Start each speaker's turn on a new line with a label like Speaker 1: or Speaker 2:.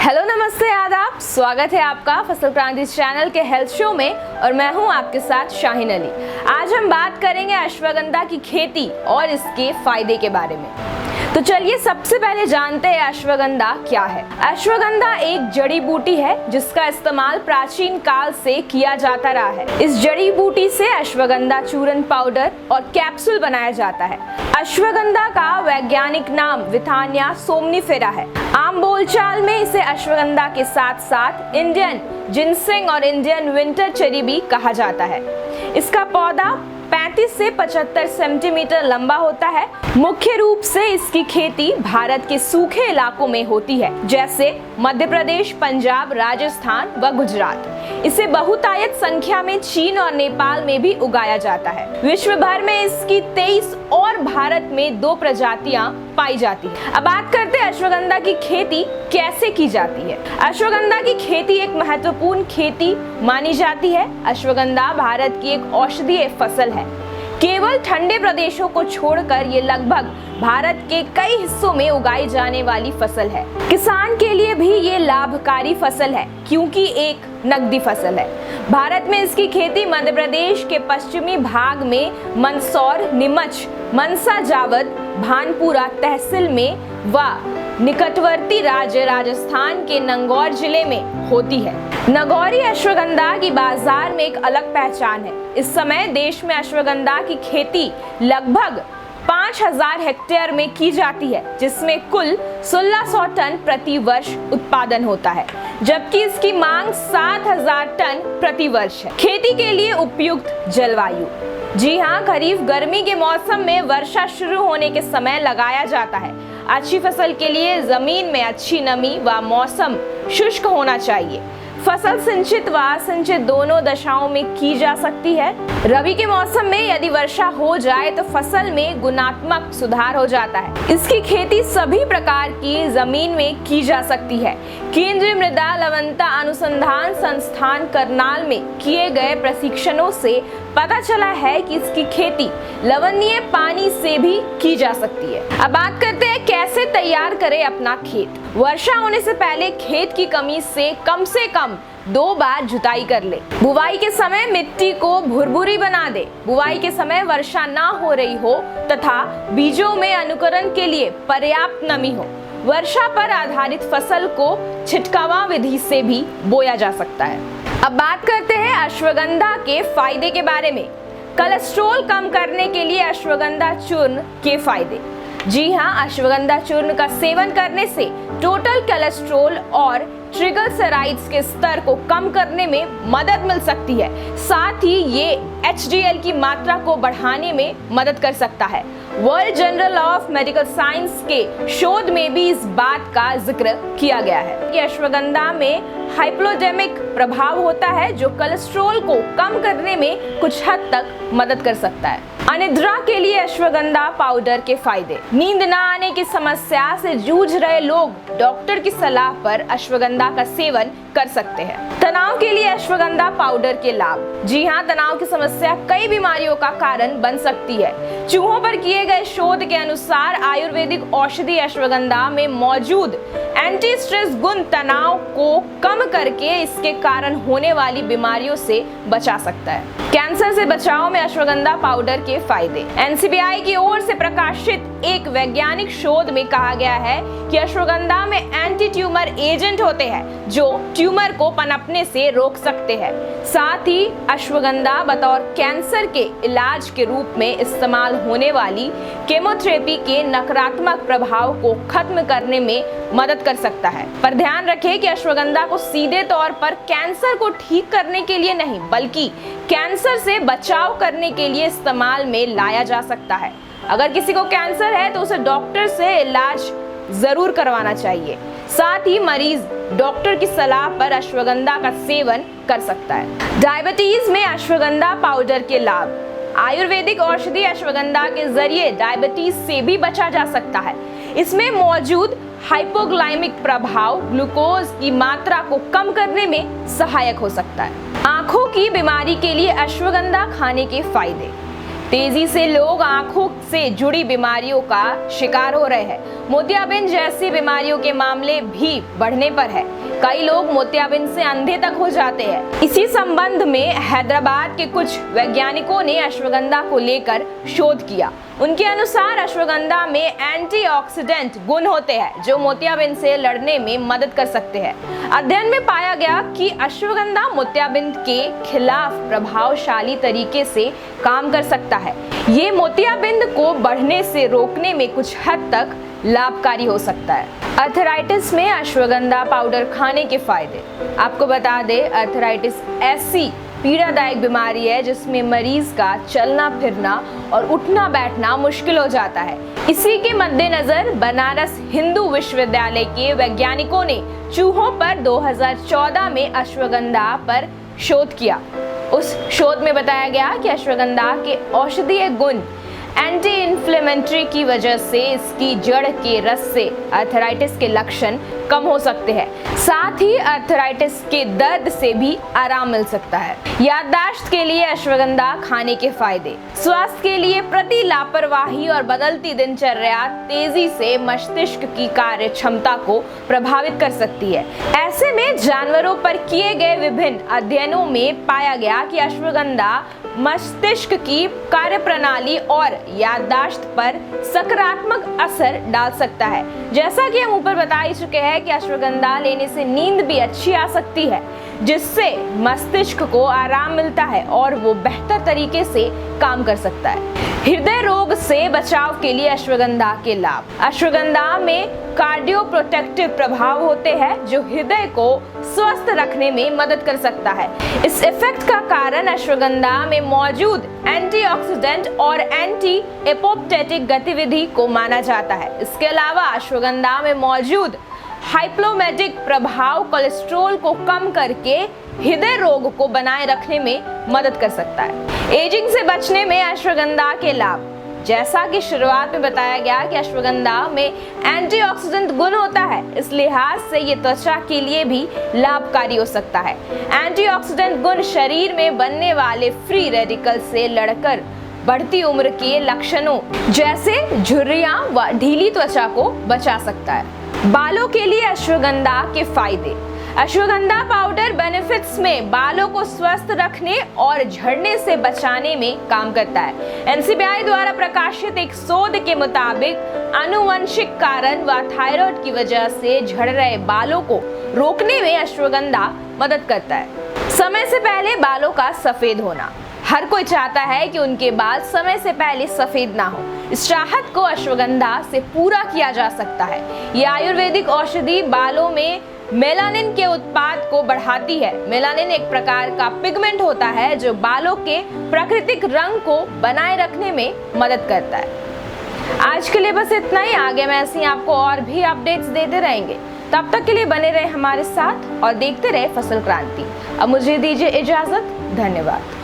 Speaker 1: Hello नमस्ते आदाब, स्वागत है आपका फसल क्रांति चैनल के हेल्थ शो में और मैं हूं आपके साथ शाहीन अली। आज हम बात करेंगे अश्वगंधा की खेती और इसके फायदे के बारे में। तो चलिए सबसे पहले जानते हैं अश्वगंधा क्या है। अश्वगंधा एक जड़ी बूटी है जिसका इस्तेमाल प्राचीन काल से किया जाता रहा है। इस जड़ी बूटी से अश्वगंधा चूर्ण पाउडर और कैप्सूल बनाया जाता है। अश्वगंधा का वैज्ञानिक नाम विथानिया सोमनीफेरा है। आम बोलचाल में इसे अश्वगंधा के साथ साथ इंडियन जिनसेंग और इंडियन विंटर चेरी भी कहा जाता है। इसका पौधा 35 से 75 सेंटीमीटर लंबा होता है। मुख्य रूप से इसकी खेती भारत के सूखे इलाकों में होती है, जैसे मध्य प्रदेश, पंजाब, राजस्थान व गुजरात। इसे बहुतायत संख्या में चीन और नेपाल में भी उगाया जाता है। विश्व भर में इसकी 23 और भारत में 2 प्रजातियां पाई जाती है। अब बात करते हैं अश्वगंधा की खेती कैसे की जाती है। अश्वगंधा की खेती एक महत्वपूर्ण खेती मानी जाती है। अश्वगंधा भारत की एक औषधीय फसल है। केवल ठंडे प्रदेशों को छोड़कर ये लगभग भारत के कई हिस्सों में उगाई जाने वाली फसल है। किसान के लिए भी ये लाभकारी फसल है क्योंकि एक नकदी फसल है। भारत में इसकी खेती मध्य प्रदेश के पश्चिमी भाग में मंदसौर, नीमच, मनसा, जावद, भानपुरा तहसील में व निकटवर्ती राज्य राजस्थान के नागौर जिले में होती है। नागौरी अश्वगंधा की बाजार में एक अलग पहचान है। इस समय देश में अश्वगंधा की खेती लगभग 5000 हेक्टेयर में की जाती है, जिसमें कुल 1600 टन प्रति वर्ष उत्पादन होता है, जबकि इसकी मांग 7000 टन प्रति वर्ष है। खेती के लिए उपयुक्त जलवायु, जी हाँ, खरीफ गर्मी के मौसम में वर्षा शुरू होने के समय लगाया जाता है। अच्छी फसल के लिए जमीन में अच्छी नमी व मौसम शुष्क होना चाहिए। फसल सिंचित व असिंचित दोनों दशाओं में की जा सकती है। रबी के मौसम में यदि वर्षा हो जाए तो फसल में गुणात्मक सुधार हो जाता है। इसकी खेती सभी प्रकार की जमीन में की जा सकती है। केंद्रीय मृदा लवणता अनुसंधान संस्थान करनाल में किए गए प्रशिक्षणों से पता चला है कि इसकी खेती लवणीय पानी से भी की जा सकती है। अब बात करते हैं कैसे तैयार करें अपना खेत। वर्षा होने से पहले खेत की कमी से कम 2 बार जुताई कर ले। बुवाई के समय मिट्टी को भुरभुरी बना दे। बुवाई के समय वर्षा ना हो रही हो तथा बीजों में अंकुरण के लिए पर्याप्त नमी हो। वर्षा पर आधारित फसल को छिटकावा विधि से भी बोया जा सकता है। अब बात करते हैं अश्वगंधा के फायदे के बारे में। कोलेस्ट्रॉल कम करने के लिए अश्वगंधा चूर्ण के फायदे। जी हाँ, अश्वगंधा चूर्ण का सेवन करने से टोटल कोलेस्ट्रॉल और ट्रिग्लिसराइड्स के स्तर को कम करने में मदद मिल सकती है। साथ ही ये HDL की मात्रा को बढ़ाने में मदद कर सकता है। World journal of medical science के शोध में भी इस बात का जिक्र किया गया है कि अश्वगंधा में हाइपोग्लाइसेमिक प्रभाव होता है जो कोलेस्ट्रॉल को कम करने में कुछ हद तक मदद कर सकता है। अनिद्रा के लिए अश्वगंधा पाउडर के फायदे। नींद न आने की समस्या से जूझ रहे लोग डॉक्टर की सलाह पर अश्वगंधा का सेवन कर सकते हैं। तनाव के लिए अश्वगंधा पाउडर के लाभ। जी हाँ, तनाव की समस्या कई बीमारियों का कारण बन सकती है। चूहों पर किए गए शोध के अनुसार आयुर्वेदिक औषधि अश्वगंधा में मौजूद एंटी स्ट्रेस गुण तनाव को कम करके इसके कारण होने वाली बीमारियों से बचा सकता है। कैंसर से बचाव में अश्वगंधा पाउडर के फायदे। NCBI की ओर से प्रकाशित एक वैज्ञानिक शोध में कहा गया है कि अश्वगंधा में एंटी ट्यूमर एजेंट होते हैं जो ट्यूमर को पनपने से रोक सकते हैं। साथ ही अश्वगंधा बतौर कैंसर के इलाज के रूप में इस्तेमाल होने वाली केमोथेरेपी के नकारात्मक प्रभाव को खत्म करने में मदद कर सकता है। पर ध्यान रखें कि अश्वगंधा को सीधे तौर पर कैंसर को ठीक करने के लिए नहीं, बल्कि कैंसर से बचाव करने के लिए इस्तेमाल में लाया जा सकता है। अगर किसी को कैंसर है तो उसे डॉक्टर से इलाज जरूर करवाना चाहिए। साथ ही मरीज डॉक्टर की सलाह पर अश्वगंधा का सेवन कर सकता है। डायबिटीज में अश्वगंधा पाउडर के लाभ। आयुर्वेदिक औषधि अश्वगंधा के जरिए डायबिटीज से भी बचा जा सकता है। इसमें मौजूद हाइपोग्लाइमिक प्रभाव ग्लूकोज की मात्रा को कम करने में सहायक हो सकता है। आंखों की बीमारी के लिए अश्वगंधा खाने के फायदे। तेजी से लोग आंखों से जुड़ी बीमारियों का शिकार हो रहे हैं। मोतियाबिंद जैसी बीमारियों के मामले भी बढ़ने पर है। कई लोग मोतियाबिंद से अंधे तक हो जाते हैं। इसी संबंध में हैदराबाद के कुछ वैज्ञानिकों ने अश्वगंधा को लेकर शोध किया। उनके अनुसार अश्वगंधा में एंटीऑक्सीडेंट गुण होते हैं जो मोतियाबिंद से लड़ने में मदद कर सकते हैं। अध्ययन में पाया गया कि अश्वगंधा मोतियाबिंद के खिलाफ प्रभावशाली तरीके से काम कर सकता है। ये मोतियाबिंद को बढ़ने से रोकने में कुछ हद तक लाभकारी हो सकता है। अर्थराइटिस में अश्वगंधा पाउडर खाने के फायदे। आपको बता दें, अर्थराइटिस ऐसी पीड़ादायक बीमारी है जिसमें मरीज का चलना फिरना और उठना बैठना मुश्किल हो जाता है। इसी के मद्देनजर बनारस हिंदू विश्वविद्यालय के वैज्ञानिकों ने चूहों पर 2014 में अश्वगंधा पर शोध किया। उस शोध में बताया गया कि अश्वगंधा के औषधीय गुण एंटी इन्फ्लेमेटरी की वजह से इसकी जड़ के रस से अर्थराइटिस के लक्षण कम हो सकते हैं। साथ ही अर्थराइटिस के दर्द से भी आराम मिल सकता है। याददाश्त के लिए अश्वगंधा खाने के फायदे। स्वास्थ्य के लिए प्रति लापरवाही और बदलती दिनचर्या तेजी से मस्तिष्क की कार्य क्षमता को प्रभावित कर सकती है। ऐसे में जानवरों पर किए गए विभिन्न अध्ययनों में पाया गया कि अश्वगंधा मस्तिष्क की कार्यप्रणाली और याददाश्त पर सकारात्मक असर डाल सकता है। जैसा कि हम ऊपर बता ही चुके हैं कि अश्वगंधा लेने से नींद भी अच्छी आ सकती है, जिससे मस्तिष्क को आराम मिलता है और वो बेहतर तरीके से काम कर सकता है। हृदय रोग से बचाव के लिए अश्वगंधा के लाभ। अश्वगंधा में कार्डियोप्रोटेक्टिव प्रभाव होते हैं जो हृदय को स्वस्थ रखने में मदद कर सकता है। इस इफेक्ट का कारण अश्वगंधा में मौजूद एंटीऑक्सीडेंट और एंटी एपोप्टोटिक गतिविधि को माना जाता है। इसके अलावा अश्वगंधा में मौजूद हाइप्लोमेटिक प्रभाव कोलेस्ट्रॉल को कम करके हृदय रोग को बनाए रखने में मदद कर सकता है। एजिंग से बचने में अश्वगंधा के लाभ। जैसा कि शुरुआत में बताया गया कि अश्वगंधा में एंटीऑक्सीडेंट गुण होता है, इस लिहाज से ये त्वचा के लिए भी लाभकारी हो सकता है। एंटीऑक्सीडेंट गुण शरीर में बनने वाले फ्री रेडिकल से लड़कर बढ़ती उम्र के लक्षणों जैसे झुर्रियां व ढीली त्वचा को बचा सकता है। बालों के लिए अश्वगंधा के फायदे। अश्वगंधा पाउडर बेनिफिट्स में बालों को स्वस्थ रखने और झड़ने से बचाने में काम करता है। एनसीबीआई द्वारा प्रकाशित एक शोध के मुताबिक आनुवंशिक कारण व थायराइड की वजह से झड़ रहे बालों को रोकने में अश्वगंधा मदद करता है। समय से पहले बालों का सफेद होना। हर कोई चाहता है कि उनके बाल समय से पहले सफेद ना हो। इस चाहत को अश्वगंधा से पूरा किया जा सकता है। यह आयुर्वेदिक औषधि बालों में मेलानिन के उत्पाद को बढ़ाती है। मेलानिन एक प्रकार का पिगमेंट होता है जो बालों के प्राकृतिक रंग को बनाए रखने में मदद करता है। आज के लिए बस इतना ही। आगे मैं ऐसे ही आपको और भी अपडेट्स देते रहेंगे। तब तक के लिए बने रहे हमारे साथ और देखते रहे फसल क्रांति। अब मुझे दीजिए इजाजत। धन्यवाद।